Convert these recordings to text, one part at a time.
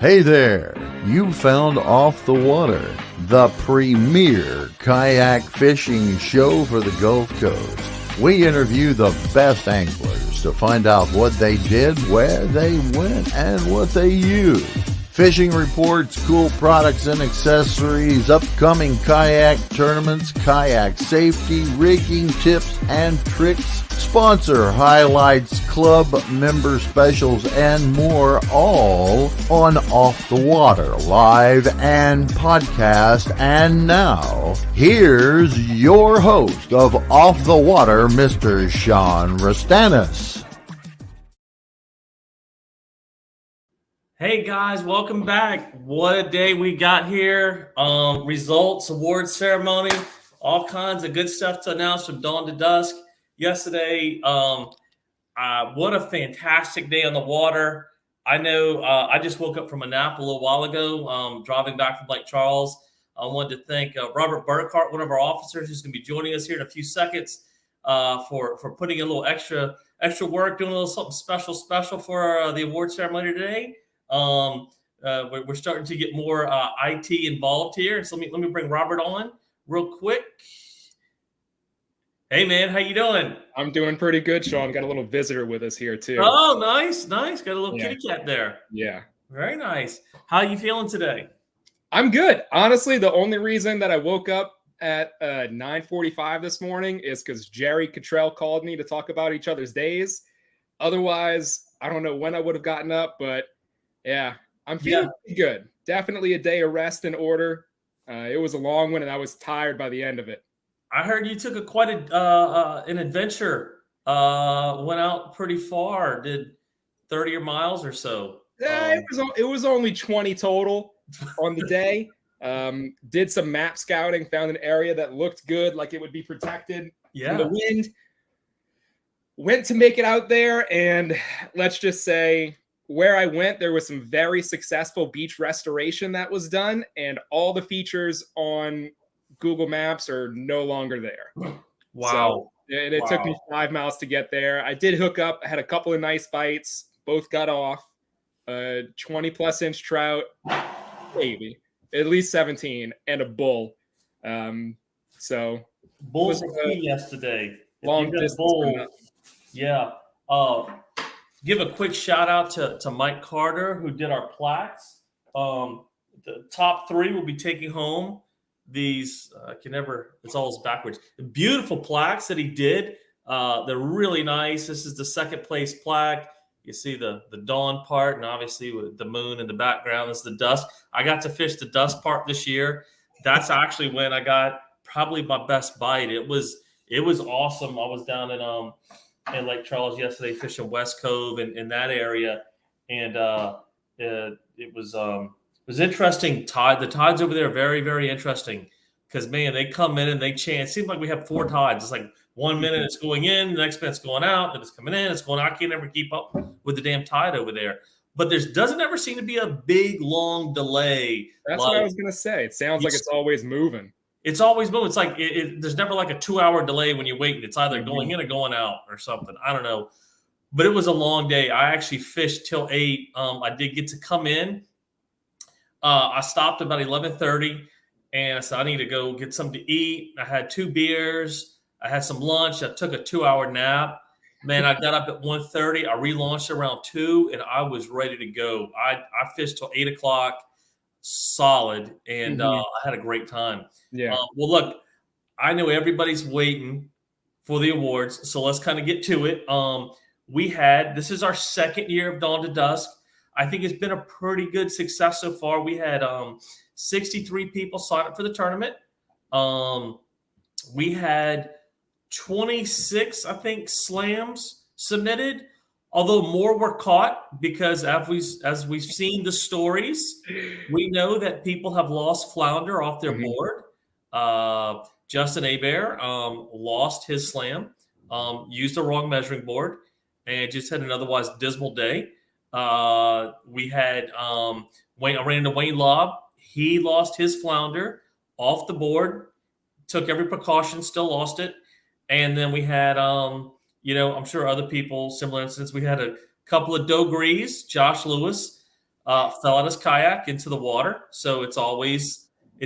Hey there, you found Off the Water, the premier kayak fishing show for the Gulf Coast. We interview the best anglers to find out what they did, where they went, and what they used. Fishing reports, cool products and accessories, upcoming kayak tournaments, kayak safety, rigging tips and tricks, sponsor highlights, club member specials, and more, all on Off the Water, live and podcast. And now, here's your host of Off the Water, Mr. Sean Rastanis. Hey guys, welcome back. What a day we got here. Results, awards ceremony, all kinds of good stuff to announce from dawn to dusk. Yesterday, what a fantastic day on the water. I know I just woke up from a nap a little while ago, driving back from Lake Charles. I wanted to thank Robert Burkhart, one of our officers, who's going to be joining us here in a few seconds, for putting in a little extra work, doing a little something special for the award ceremony today. We're starting to get more IT involved here. So let me bring Robert on real quick. Hey man, how you doing? I'm doing pretty good, Sean. Got a little visitor with us here too. Oh, nice. Got a little kitty cat there. Yeah. Very nice. How are you feeling today? I'm good. Honestly, the only reason that I woke up at 9:45 this morning is because Jerry Cottrell called me to talk about each other's days. Otherwise, I don't know when I would have gotten up, but yeah, I'm feeling pretty good. Definitely a day of rest in order. It was a long one, and I was tired by the end of it. I heard you took quite an adventure. Went out pretty far. Did 30 miles or so. Yeah, it was only 20 total on the day. Did some map scouting. Found an area that looked good, like it would be protected from the wind. Went to make it out there, and let's just say, where I went, there was some very successful beach restoration that was done, and all the features on Google Maps are no longer there. Wow. So, and it took me 5 miles to get there. I did hook up. I had a couple of nice bites. Both got off. 20-plus inch trout, maybe. At least 17, and a bull. So Bulls were key yesterday. Long distance. Bull, yeah. Give a quick shout out to Mike Carter, who did our plaques. The top three will be taking home these. It's always backwards. The beautiful plaques that he did. They're really nice. This is the second place plaque. You see the dawn part, and obviously with the moon in the background is the dusk. I got to fish the dusk part this year. That's actually when I got probably my best bite. It was awesome. I was down in Lake Charles yesterday fishing West Cove in that area, and it was interesting. The tides over there are very, very interesting because, man, they come in and they chant. It seems like we have four tides. It's like 1 minute it's going in, the next minute it's going out, then it's coming in, it's going out. I can't ever keep up with the damn tide over there. But there doesn't ever seem to be a big, long delay. That's what I was going to say. It sounds like it's always moving. It's always moving. It's like there's never like a 2-hour delay when you're waiting. It's either going in or going out or something. I don't know. But it was a long day. I actually fished till 8. I did get to come in. I stopped about 11:30, and I said, I need to go get something to eat. I had 2 beers. I had some lunch. I took a 2-hour nap. Man, I got up at 1:30. I relaunched around 2, and I was ready to go. I fished till 8 o'clock, solid, and I had a great time. Yeah. Well, look, I know everybody's waiting for the awards, so let's kind of get to it. This is our second year of Dawn to Dusk. I think it's been a pretty good success so far. We had 63 people sign up for the tournament. We had 26, I think, slams submitted, although more were caught because as we've seen the stories, we know that people have lost flounder off their board. Justin Hebert lost his slam, used the wrong measuring board, and just had an otherwise dismal day. We had I ran into Wayne Lobb. He lost his flounder off the board, took every precaution, still lost it. And then we had, I'm sure other people, similar incidents. We had a couple of Dogrees, Josh Lewis, fell out his kayak into the water. So it's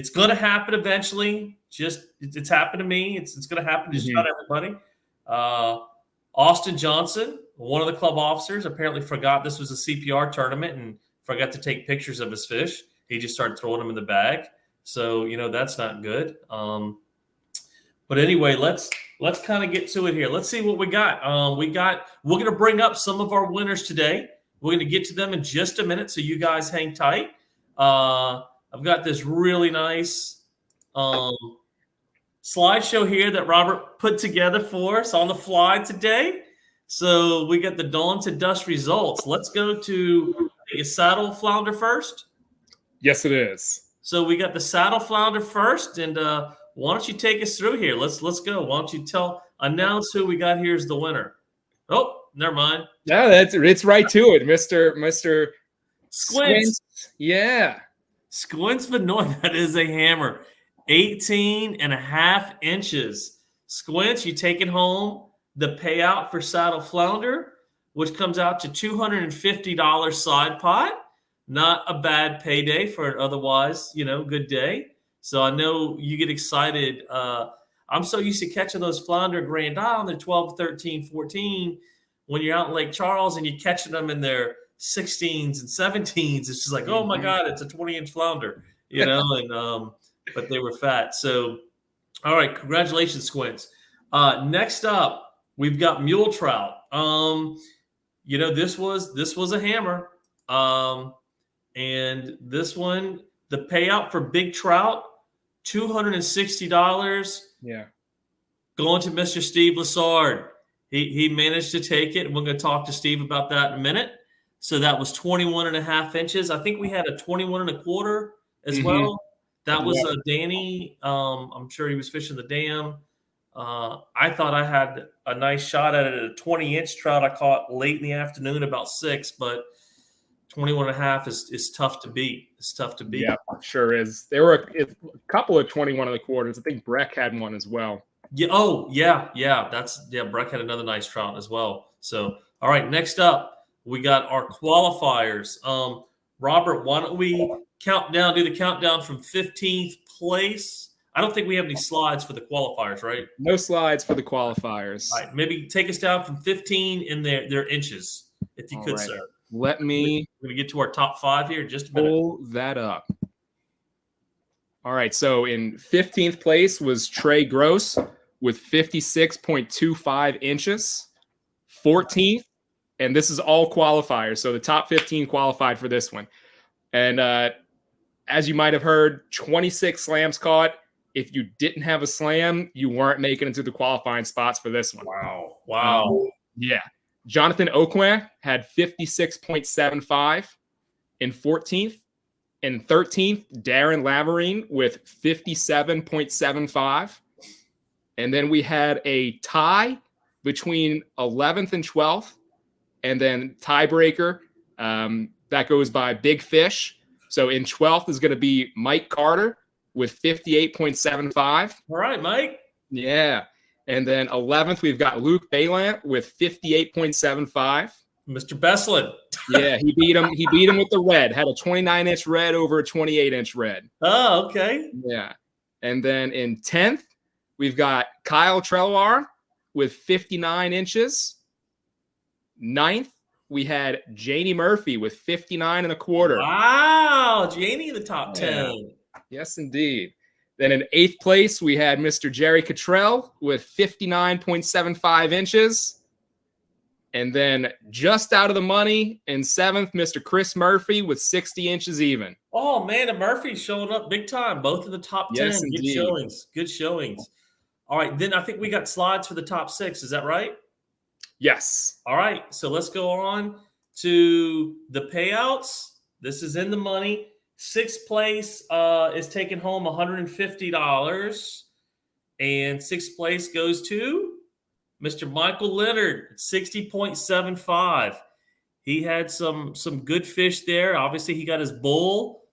going to happen eventually. It's happened to me. It's going to happen to just about everybody. Austin Johnson, one of the club officers, apparently forgot this was a CPR tournament and forgot to take pictures of his fish. He just started throwing them in the bag. So, that's not good. But anyway, let's kind of get to it here. Let's see what we got. We're going to bring up some of our winners today. We're going to get to them in just a minute, so you guys hang tight. I've got this really nice slideshow here that Robert put together for us on the fly today. So we got the dawn to dusk results. Let's go to a saddle flounder first. Yes, it is. So we got the saddle flounder first, and why don't you take us through here? Let's go. Why don't you announce who we got here as the winner? Oh, never mind. No, it's right to it, Mr. Squints. Yeah. Squints Vanoy, that is a hammer. 18.5 inches. Squints, you take it home. The payout for saddle flounder, which comes out to $250 side pot. Not a bad payday for an otherwise, good day. So I know you get excited. I'm so used to catching those flounder Grand Isle. They're 12, 13, 14. When you're out in Lake Charles and you're catching them in their 16s and 17s, it's just like, oh my God, it's a 20-inch flounder, but they were fat. So, all right, congratulations, Squints. Next up, we've got mule trout. This was a hammer. And this one, the payout for big trout, $260. Yeah. Going to Mr. Steve Lassard. He managed to take it. And we're going to talk to Steve about that in a minute. So that was 21.5 inches. I think we had a 21.25 as well. That was Danny. I'm sure he was fishing the dam. I thought I had a nice shot at it. A 20-inch trout I caught late in the afternoon, about 6, but 21.5 is tough to beat. It's tough to beat. Yeah, sure is. There were a couple of 21.25s. I think Breck had one as well. Yeah. Oh, yeah. Breck had another nice trout as well. So, all right. Next up, we got our qualifiers. Robert, why don't we do the countdown from 15th place? I don't think we have any slides for the qualifiers, right? No slides for the qualifiers. All right. Maybe take us down from 15 in their inches, if you could, sir. Let me. We're going to get to our top 5 here in just a minute. Pull that up. All right. So in 15th place was Trey Gross with 56.25 inches. 14th, and this is all qualifiers. So the top 15 qualified for this one. And as you might have heard, 26 slams caught. If you didn't have a slam, you weren't making it to the qualifying spots for this one. Wow. Yeah. Jonathan Okwe had 56.75 in 14th. In 13th, Darren Laverine with 57.75. And then we had a tie between 11th and 12th. And then tiebreaker, that goes by Big Fish. So in 12th is going to be Mike Carter with 58.75. All right, Mike. Yeah. And then 11th, we've got Luke Baylant with 58.75. Mr. Beslin. Yeah, he beat him. He beat him with the red. Had a 29-inch red over a 28-inch red. Oh, okay. Yeah. And then in 10th, we've got Kyle Treloar with 59 inches. 9th, we had Janie Murphy with 59.25. Wow, Janie in the top 10. Yes, indeed. Then in 8th place, we had Mr. Jerry Cottrell with 59.75 inches. And then just out of the money in 7th, Mr. Chris Murphy with 60 inches even. Oh, man, and Murphy's showing up big time. Both in the top 10. Yes, Good showings. Good showings. All right, then I think we got slides for the top 6. Is that right? Yes. All right, so let's go on to the payouts. This is in the money. 6th place is taking home $150. And 6th place goes to Mr. Michael Leonard, 60.75. He had some good fish there. Obviously, he got his bull,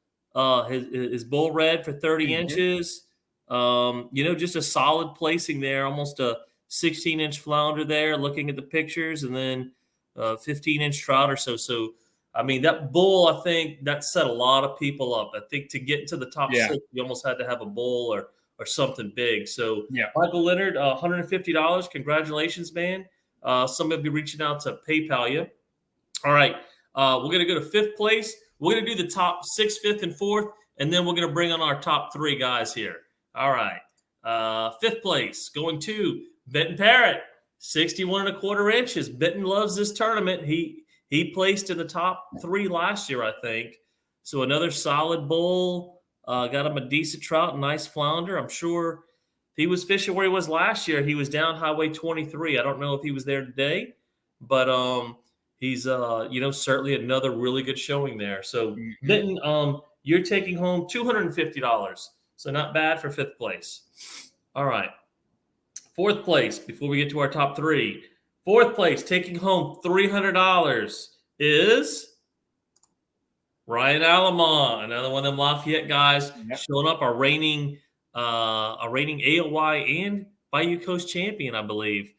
his bull red for 30 inches. Just a solid placing there, almost a 16-inch flounder there, looking at the pictures, and then 15-inch trout or so. So I mean, that bull, I think that set a lot of people up. I think to get into the top 6, you almost had to have a bull or something big. So Michael Leonard, $150. Congratulations, man. Somebody will be reaching out to PayPal you. All right. We're going to go to 5th place. We're going to do the top 6, 5th, and 4th, and then we're going to bring on our top 3 guys here. All right. 5th place going to Benton Parrott, 61.25 inches. Benton loves this tournament. He placed in the top 3 last year, I think. So another solid bull. Got him a decent trout, nice flounder. I'm sure if he was fishing where he was last year, he was down Highway 23. I don't know if he was there today, but he's certainly another really good showing there. So Benton, you're taking home $250. So not bad for 5th place. All right. 4th place, before we get to our top 3. 4th place, taking home $300 is Ryan Alamon, another one of them Lafayette guys showing up, a reigning AOY and Bayou Coast champion, I believe.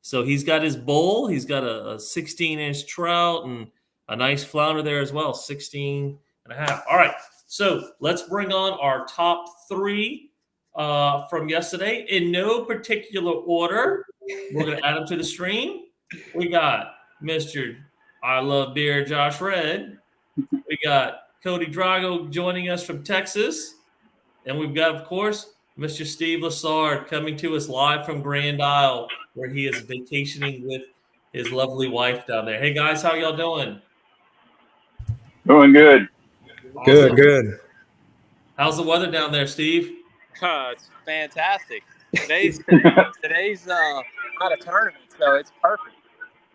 So he's got his bull. He's got a 16-inch trout and a nice flounder there as well, 16 and a half. All right, so let's bring on our top 3 from yesterday in no particular order. We're going to add them to the stream. We got Mr. I Love Beer, Josh Red. We got Cody Drago joining us from Texas. And we've got, of course, Mr. Steve Lassard coming to us live from Grand Isle, where he is vacationing with his lovely wife down there. Hey, guys, how y'all doing? Doing good. Awesome. Good. How's the weather down there, Steve? It's fantastic. Today's not a tournament, so it's perfect.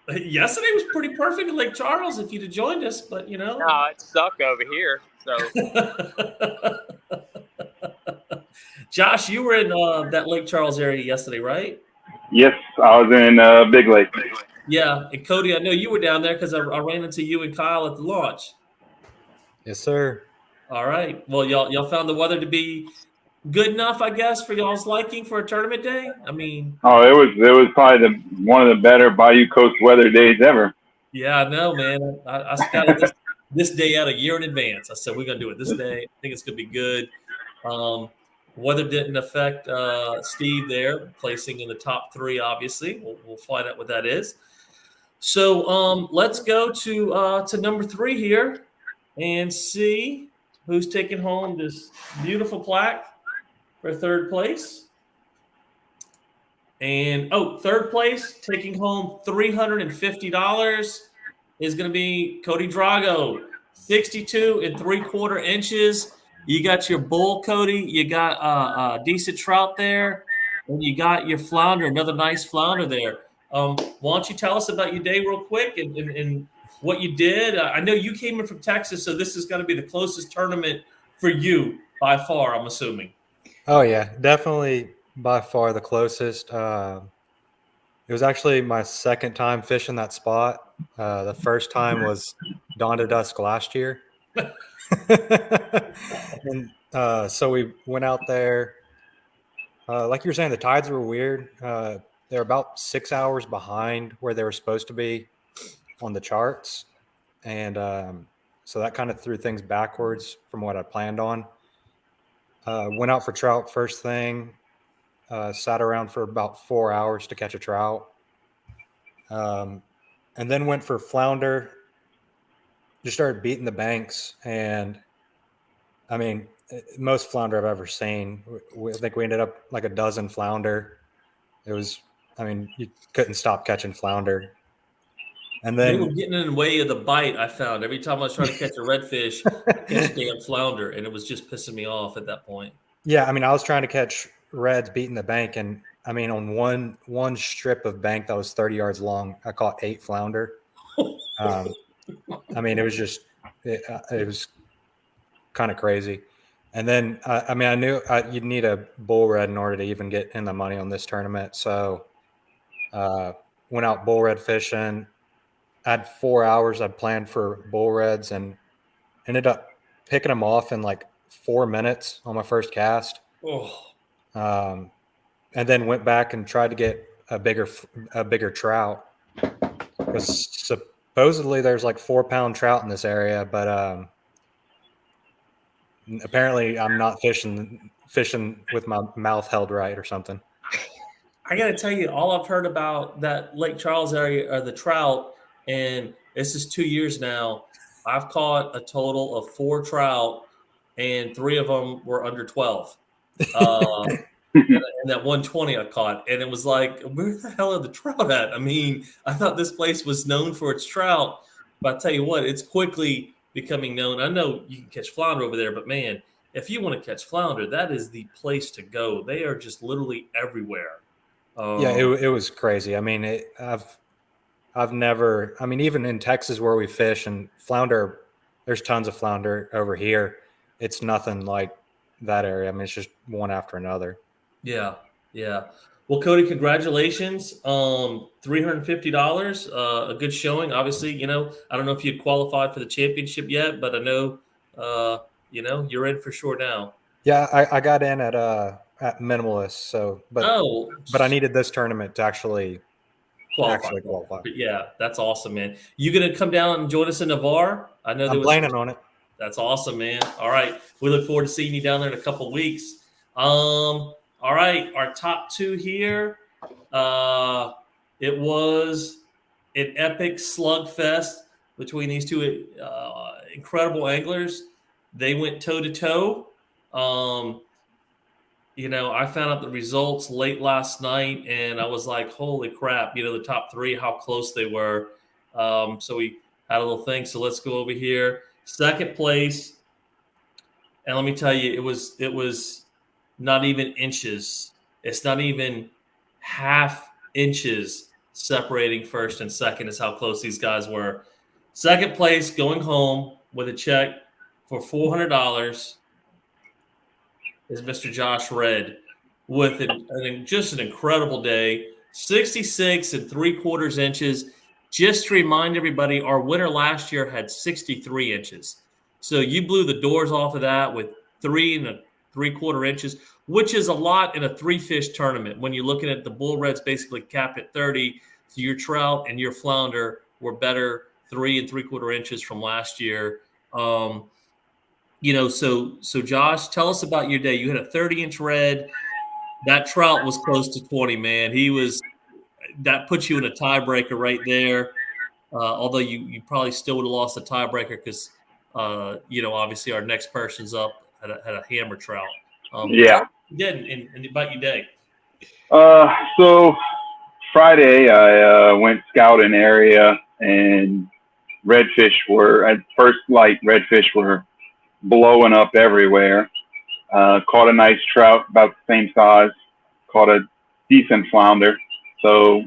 Yesterday was pretty perfect in Lake Charles if you'd have joined us, but No, it sucked over here. So, Josh, you were in that Lake Charles area yesterday, right? Yes, I was in Big Lake. Yeah, and Cody, I know you were down there because I ran into you and Kyle at the launch. yes, sir. All right. Well, y'all found the weather to be good enough, I guess, for y'all's liking for a tournament day? I mean, it was probably one of the better Bayou Coast weather days ever. Yeah, I know, man. I scouted this day out a year in advance. I said we're gonna do it this day. I think it's gonna be good. Weather didn't affect Steve there, placing in the top 3. Obviously, we'll find out what that is. So let's go to number 3 here and see who's taking home this beautiful plaque for 3rd place. And 3rd place, taking home $350 is going to be Cody Drago, 62 3/4 inches. You got your bull, Cody. You got a decent trout there, and you got your flounder, another nice flounder there. Why don't you tell us about your day real quick and what you did? I know you came in from Texas, so this is going to be the closest tournament for you by far, I'm assuming. Oh, yeah, definitely by far the closest. It was actually my 2nd time fishing that spot. The first time was Dawn to Dusk last year. And so we went out there. Like you were saying, the tides were weird. They're about 6 hours behind where they were supposed to be on the charts. And so that kind of threw things backwards from what I planned on. Went out for trout first thing. Sat around for about 4 hours to catch a trout. And then went for flounder. Just started beating the banks. And, I mean, most flounder I've ever seen. I think we ended up like a dozen flounder. It was, I mean, you couldn't stop catching flounder. And then they were getting in the way of the bite. I found every time I was trying to catch a redfish, catch a damn flounder, and it was just pissing me off at that point. Yeah, I mean, I was trying to catch reds beating the bank, and I mean, on one strip of bank that was 30 yards long, I caught 8 flounder. I mean, it was just it was kind of crazy. And then I mean, I knew you'd need a bull red in order to even get in the money on this tournament. So went out bull red fishing. I had 4 hours I'd planned for bull reds and ended up picking them off in like 4 minutes on my first cast. And then went back and tried to get a bigger trout. Because supposedly there's like 4-pound trout in this area, but apparently I'm not fishing with my mouth held right or something. I got to tell you, all I've heard about that Lake Charles area are the trout, and this is 2 years now. I've caught a total of 4 trout, and 3 of them were under 12. And that 120 I caught, and it was like, where the hell are the trout at? I mean, I thought this place was known for its trout, but I tell you what, it's quickly becoming known. I know you can catch flounder over there, but man, if you want to catch flounder, that is the place to go. They are just literally everywhere. Yeah, it was crazy. I mean, I've never. I mean, even in Texas where we fish and flounder, there's tons of flounder over here. It's nothing like that area. I mean, it's just one after another. Yeah. Well, Cody, congratulations. $350, a good showing. Obviously, I don't know if you'd qualified for the championship yet, but I know, you're in for sure now. Yeah, I got in at minimalist. So, but I needed this tournament to actually qualify. But yeah, that's awesome, man. You gonna come down and join us in Navarre? I know I'm planning on it. That's awesome, man. All right, we look forward to seeing you down there in a couple of weeks. All right, our top 2 here. It was an epic slugfest between these 2 incredible anglers. They went toe to toe. I found out the results late last night, and I was like, holy crap, the top 3, how close they were. So we had a little thing. So let's go over here. Second place. And let me tell you, it was not even inches. It's not even half inches separating first and second is how close these guys were. Second place going home with a check for $400 is Mr. Josh Red with just an incredible day, 66 3/4 inches. Just to remind everybody, our winner last year had 63 inches. So you blew the doors off of that with 3 3/4 inches, which is a lot in a 3-fish tournament. When you're looking at the bull reds basically capped at 30, so your trout and your flounder were better 3 3/4 inches from last year. So Josh, tell us about your day. You had a 30-inch red. That trout was close to 20, man. That puts you in a tiebreaker right there. Although you probably still would have lost the tiebreaker because, obviously our next person's up had a hammer trout. Yeah. And about your day. So Friday I went scouting area, and redfish were at first light. Redfish were blowing up everywhere. Caught a nice trout about the same size. Caught a decent flounder. So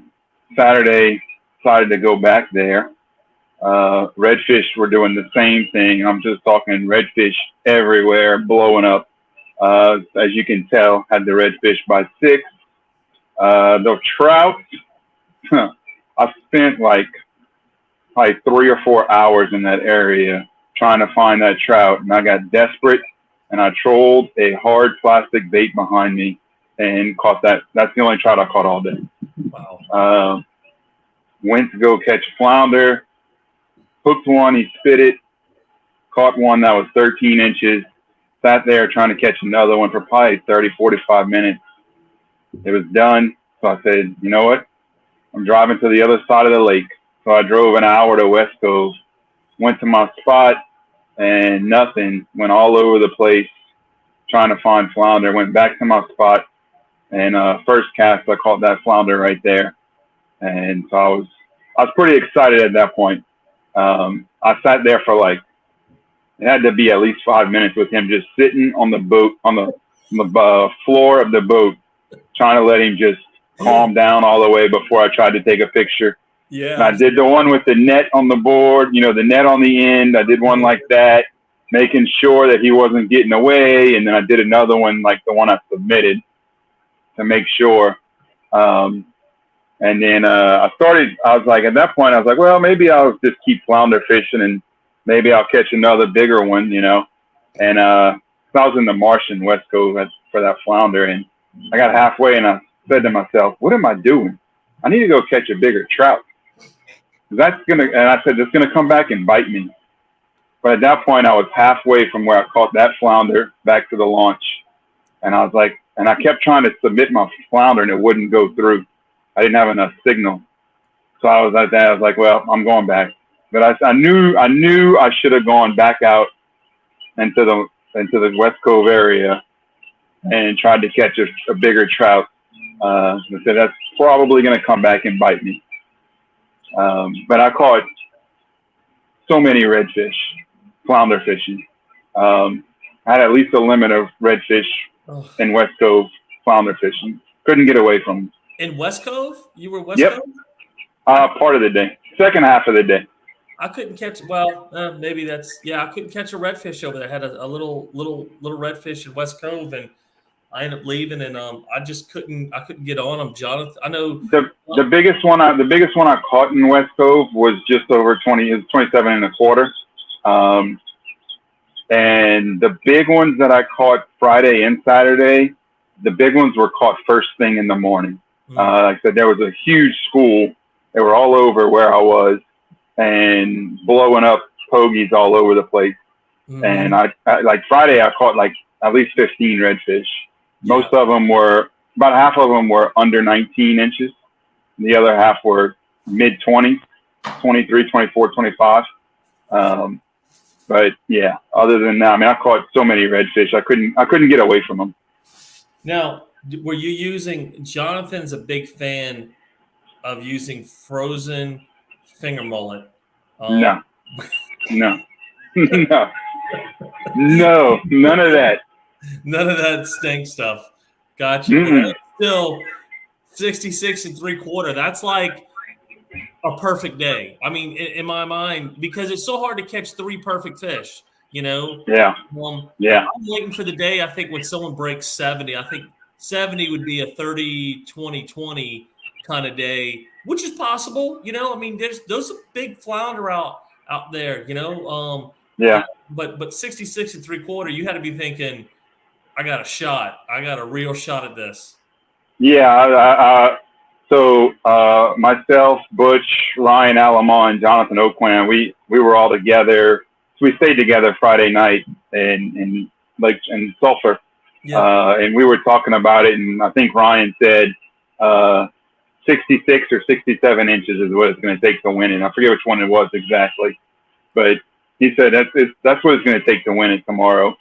Saturday decided to go back there. Redfish were doing the same thing. I'm just talking redfish everywhere, blowing up. As you can tell, had the redfish by 6. The trout, I spent like 3 or 4 hours in that area trying to find that trout, and I got desperate, and I trolled a hard plastic bait behind me and caught that. That's the only trout I caught all day. Wow. Went to go catch a flounder, hooked one, he spit it, caught one that was 13 inches, sat there trying to catch another one for probably 30, 45 minutes. It was done. So I said, you know what? I'm driving to the other side of the lake. So I drove an hour to West Cove, went to my spot, and nothing. Went all over the place trying to find flounder. Went back to my spot, and first cast, I caught that flounder right there. And so I was pretty excited at that point. I sat there for it had to be at least 5 minutes with him just sitting on the boat, on the floor of the boat, trying to let him just calm down all the way before I tried to take a picture. Yeah. And I did the one with the net on the board, the net on the end. I did one like that, making sure that he wasn't getting away. And then I did another one like the one I submitted to make sure. And then at that point, I was like, well, maybe I'll just keep flounder fishing and maybe I'll catch another bigger one, And I was in the marsh in West Cove for that flounder. And I got halfway and I said to myself, what am I doing? I need to go catch a bigger trout. and I said, it's gonna come back and bite me. But at that point, I was halfway from where I caught that flounder back to the launch, and I was like, and I kept trying to submit my flounder, and it wouldn't go through. I didn't have enough signal, so I was like that. I was like, well, I'm going back. But I knew I should have gone back out into the West Cove area and tried to catch a bigger trout. I said that's probably going to come back and bite me. But I caught so many redfish, flounder fishing. I had at least a limit of redfish in West Cove flounder fishing. Couldn't get away from them. In West Cove? You were West Cove? Part of the day. Second half of the day. I couldn't catch. Maybe that's I couldn't catch a redfish over there. I had a little redfish in West Cove, and I ended up leaving, and I just couldn't get on them. Jonathan, I know the biggest one I caught in West Cove was just over 20. It was 27 and a quarter. And the big ones that I caught Friday and Saturday, the big ones were caught first thing in the morning. Like I said, there was a huge school. They were all over where I was and blowing up pogies all over the place. And I like Friday, I caught like at least 15 redfish. Most of them about half of them were under 19 inches. And the other half were mid 20s, 23, 24, 25. But yeah, other than that, I mean, I caught so many redfish. I couldn't get away from them. Now, were you using? Jonathan's a big fan of using frozen finger mullet. No, none of that. None of that stink stuff. Gotcha. Still 66 and 3/4. That's like a perfect day. I mean, in my mind, because it's so hard to catch 3 perfect fish, you know? Yeah. I'm waiting for the day, I think, when someone breaks 70. I think 70 would be a 30-20-20 kind of day, which is possible, you know? I mean, those are big flounder out there, you know? But 66 and 3/4, you had to be thinking, I got a shot. I got a real shot at this. Yeah. So myself, Butch, Ryan Alamo, and Jonathan Oakland, we were all together. So we stayed together Friday night in Sulphur. Yeah. And we were talking about it, and I think Ryan said 66 or 67 inches is what it's going to take to win it. I forget which one it was exactly, but he said that's what it's going to take to win it tomorrow.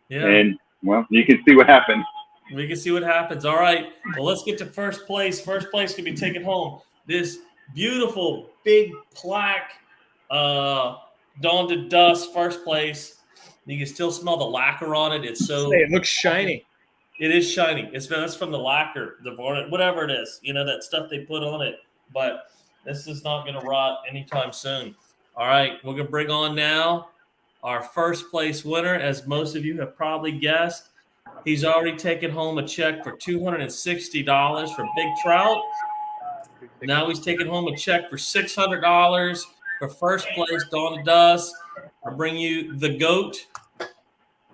And, well, you can see what happens. We can see what happens. All right. Well, let's get to first place. First place can be taken home. This beautiful big plaque, Dawn to Dusk, first place. You can still smell the lacquer on it. It looks shiny. It is shiny. That's from the lacquer, whatever it is. You know, that stuff they put on it. But this is not going to rot anytime soon. All right. We're going to bring on now our first place winner, as most of you have probably guessed. He's already taken home a check for $260 for big trout. Now he's taking home a check for $600 for first place, Dawn to Dusk. I bring you the GOAT,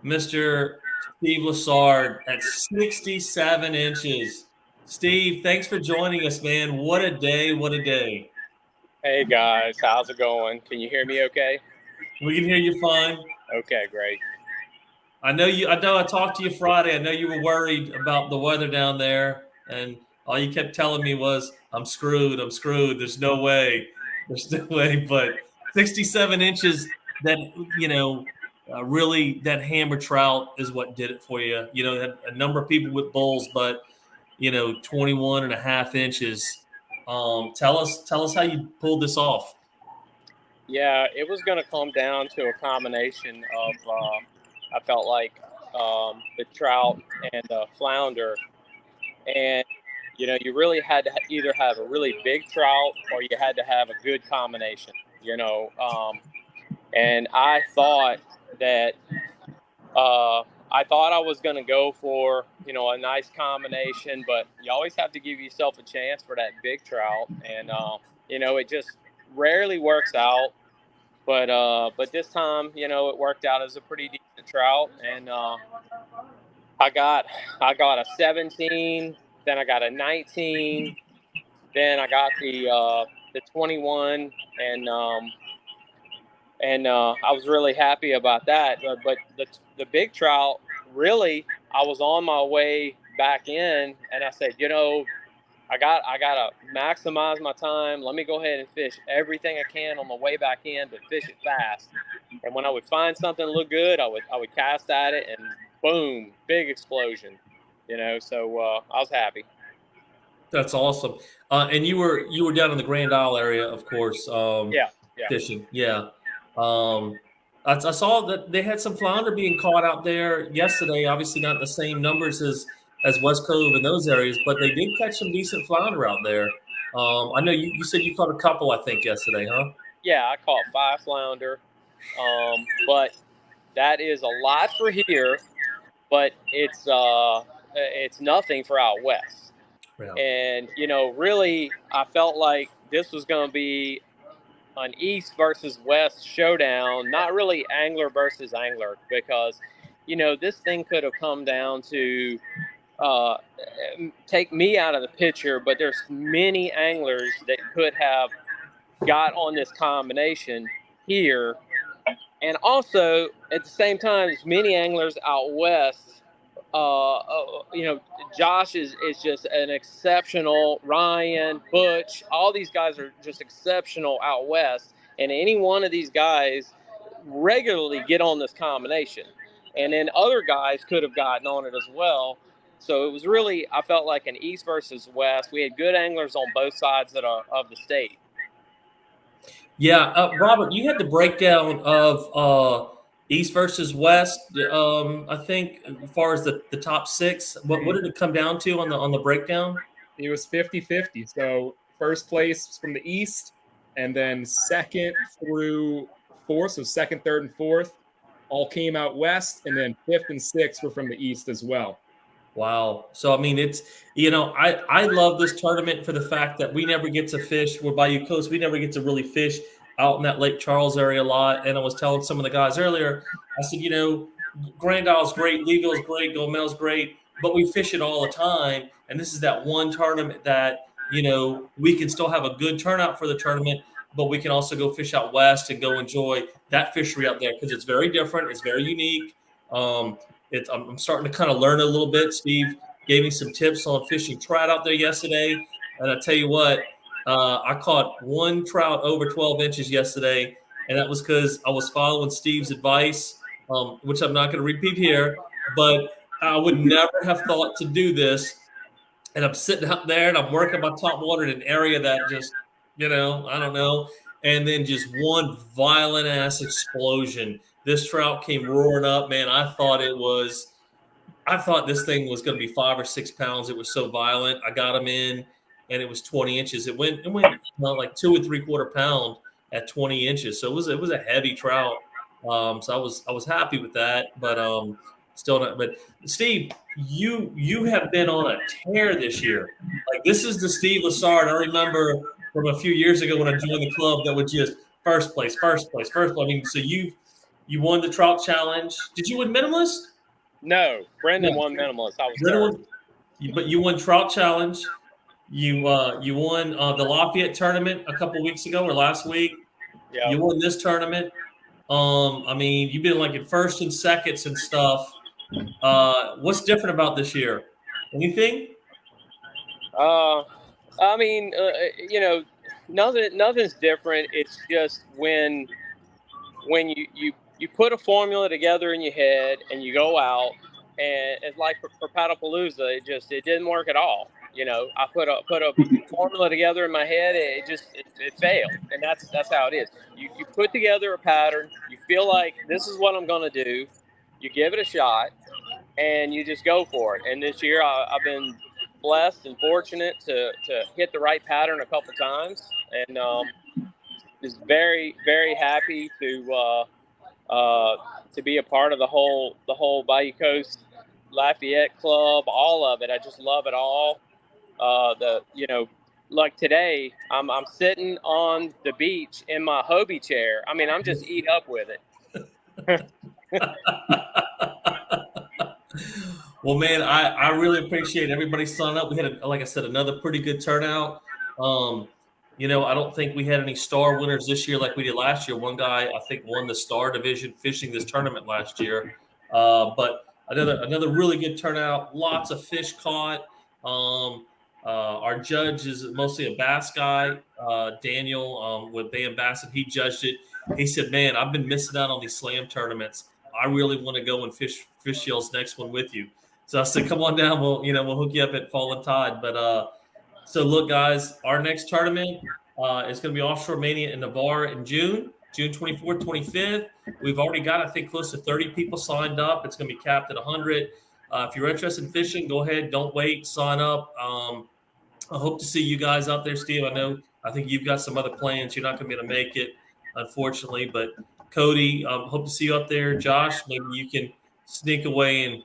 Mr. Steve Lassard, at 67 inches. Steve, thanks for joining us, man. What a day. What a day. Hey, guys. How's it going? Can you hear me okay? We can hear you fine. Okay, great. I know I talked to you Friday. I know you were worried about the weather down there, and all you kept telling me was, I'm screwed. There's no way. But 67 inches, that, you know, really that hammer trout is what did it for you. You know, had a number of people with bulls, but, you know, 21 and a half inches. Tell us how you pulled this off. Yeah, it was going to come down to a combination of I felt like the trout and the flounder. And, you know, you really had to either have a really big trout or you had to have a good combination, you know. And I thought that I was going to go for, you know, a nice combination, but you always have to give yourself a chance for that big trout. And, you know, it just rarely works out. But this time, you know, it worked out as a pretty decent trout, and I got a 17, then I got a 19, then I got the the 21, and I was really happy about that. But the big trout, really, I was on my way back in, and I said, I gotta maximize my time. Let me go ahead and fish everything I can on the way back in, but fish it fast. And when I would find something that looked good, I would cast at it, and boom, big explosion. So I was happy. That's awesome. And you were down in the Grand Isle area, of course. Yeah. Fishing. Yeah. I saw that they had some flounder being caught out there yesterday. Obviously, not the same numbers as West Cove and those areas, but they did catch some decent flounder out there. I know you said you caught a couple, I think, yesterday, huh? Yeah, I caught 5 flounder, but that is a lot for here, but it's nothing for out west. Yeah. And really, I felt like this was going to be an east versus west showdown, not really angler versus angler, because this thing could have come down to take me out of the picture, but there's many anglers that could have got on this combination here. And also at the same time, there's many anglers out west. Josh is just an exceptional. Ryan, Butch, all these guys are just exceptional out west. And any one of these guys regularly get on this combination. And then other guys could have gotten on it as well. So it was really, I felt like an east versus west. We had good anglers on both sides of the state. Yeah, Robert, you had the breakdown of East versus West. I think as far as the top 6, what did it come down to on the breakdown? It was 50-50. So first place from the East, and then second through fourth, so second, third, and fourth, all came out West, and then fifth and sixth were from the East as well. Wow. So, I mean, it's, I love this tournament for the fact that we never get to fish. We're Bayou Coast. We never get to really fish out in that Lake Charles area a lot. And I was telling some of the guys earlier, I said, Grand Isle's great, Leeville's great, Gomel's great, but we fish it all the time. And this is that one tournament that, we can still have a good turnout for the tournament, but we can also go fish out west and go enjoy that fishery out there because it's very different. It's very unique. I'm starting to kind of learn a little bit. Steve gave me some tips on fishing trout out there yesterday. And I tell you what, I caught one trout over 12 inches yesterday. And that was because I was following Steve's advice, which I'm not going to repeat here. But I would never have thought to do this. And I'm sitting out there and I'm working my top water in an area that just, I don't know. And then just one violent ass explosion. This trout came roaring up, man. I thought this thing was going to be 5 or 6 pounds. It was so violent. I got him in, and it was 20 inches. It went like 2 3/4 pound at 20 inches. So it was a heavy trout. So I was happy with that, but still not. But Steve, you have been on a tear this year. Like this is the Steve Lassard I remember from a few years ago when I joined the club that would just first place. I mean, so you won the trout challenge. Did you win minimalist? No, Brendan won minimalist. I was third. But you won trout challenge. You won the Lafayette tournament a couple weeks ago or last week. Yeah. You won this tournament. I mean, you've been like in first and seconds and stuff. What's different about this year? Anything? I mean, nothing's different. It's just when you put a formula together in your head and you go out, and it's like for Paddlepalooza, it didn't work at all. I put a formula together in my head, it failed, and that's how it is. You put together a pattern, you feel like this is what I'm going to do, you give it a shot, and you just go for it. And this year I've been blessed and fortunate to hit the right pattern a couple times, and just very, very happy to be a part of the whole Bayou Coast Lafayette Club, all of it. I just love it all. Like today, I'm sitting on the beach in my Hobie chair. I mean, I'm just eat up with it. Well, man, I really appreciate everybody signing up. We had, like I said, another pretty good turnout. I don't think we had any star winners this year like we did last year. One guy, I think, won the star division fishing this tournament last year. But another really good turnout. Lots of fish caught. Our judge is mostly a bass guy, Daniel with Bay Bass, and he judged it. He said, "Man, I've been missing out on these slam tournaments. I really want to go and fish y'all's next one with you." So I said, "Come on down. We'll hook you up at Fallen Tide." But so look, guys, our next tournament is going to be Offshore Mania in Navarre in June 24th, 25th. We've already got, I think, close to 30 people signed up. It's going to be capped at 100. If you're interested in fishing, go ahead. Don't wait. Sign up. I hope to see you guys out there, Steve. I think you've got some other plans. You're not going to be able to make it, unfortunately. But Cody, hope to see you out there. Josh, maybe you can sneak away and,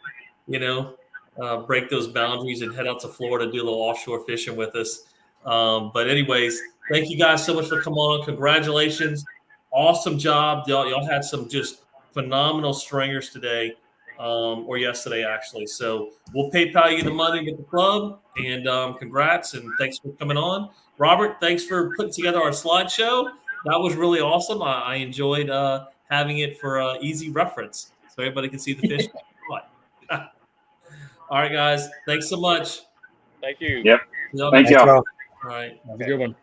break those boundaries and head out to Florida, do a little offshore fishing with us. But anyways, thank you guys so much for coming on. Congratulations. Awesome job. Y'all had some just phenomenal stringers today, or yesterday, actually. So we'll PayPal you the money with the club, and congrats, and thanks for coming on. Robert, thanks for putting together our slideshow. That was really awesome. I enjoyed having it for easy reference so everybody can see the fish. All right, guys. Thanks so much. Thank you. Yep. Y'all Thank next you. time. All right. Have a good one.